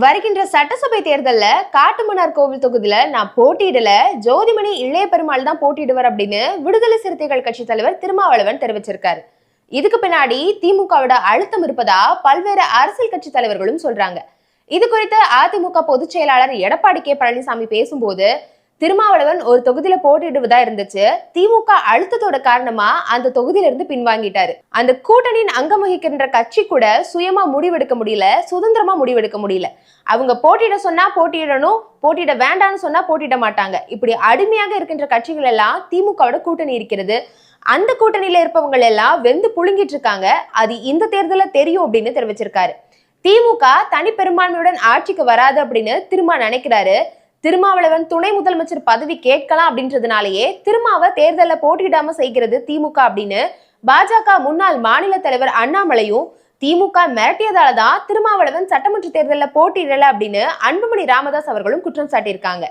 வருகின்ற சட்டசபை தேர்தல்ல காட்டுமன்னார் கோவில் தொகுதியில நான் போட்டியிடல, ஜோதிமணி இளைய பெருமாள் தான் போட்டியிடுவார் அப்படின்னு விடுதலை சிறுத்தைகள் கட்சி தலைவர் திருமாவளவன் தெரிவிச்சிருக்காரு. இதுக்கு பின்னாடி திமுகவோட அழுத்தம் இருப்பதா பல்வேறு அரசியல் கட்சி தலைவர்களும் சொல்றாங்க. இது குறித்து அதிமுக பொதுச் செயலாளர் எடப்பாடி கே பழனிசாமி பேசும்போது, திருமாவளவன் ஒரு தொகுதியில போட்டியிடுவதா இருந்துச்சு, திமுக அழுத்தத்தோட காரணமா அந்த தொகுதியில இருந்து பின்வாங்கிட்டாரு. அந்த கூட்டணியின் அங்கம் வகிக்கின்ற கட்சி கூட சுயமா முடிவெடுக்க முடியல, சுதந்திரமா முடிவெடுக்க முடியல. அவங்க போட்டியிட சொன்னா போட்டியிடணும், போட்டியிட வேண்டாம்னு சொன்னா போட்டியிட மாட்டாங்க. இப்படி அடிமையாக இருக்கின்ற கட்சிகள் எல்லாம் திமுகவோட கூட்டணி இருக்கிறது. அந்த கூட்டணியில இருப்பவங்க எல்லாம் வெந்து புழுங்கிட்டு இருக்காங்க. அது இந்த தேர்தல தெரியும் அப்படின்னு தெரிவிச்சிருக்காரு. திமுக தனி பெரும்பான்மையுடன் ஆட்சிக்கு வராது அப்படின்னு திருமா நினைக்கிறாரு. திருமாவளவன் துணை முதலமைச்சர் பதவி கேட்கலாம் அப்படின்றதுனாலயே திருமாவை தேர்தலில் போட்டியிடாம செய்கிறது திமுக அப்படின்னு பாஜக முன்னாள் மாநில தலைவர் அண்ணாமலையும், திமுக மிரட்டியதாலதான் திருமாவளவன் சட்டமன்ற தேர்தலில் போட்டியிடல அப்படின்னு அன்புமணி ராமதாஸ் அவர்களும் குற்றம் சாட்டியிருக்காங்க.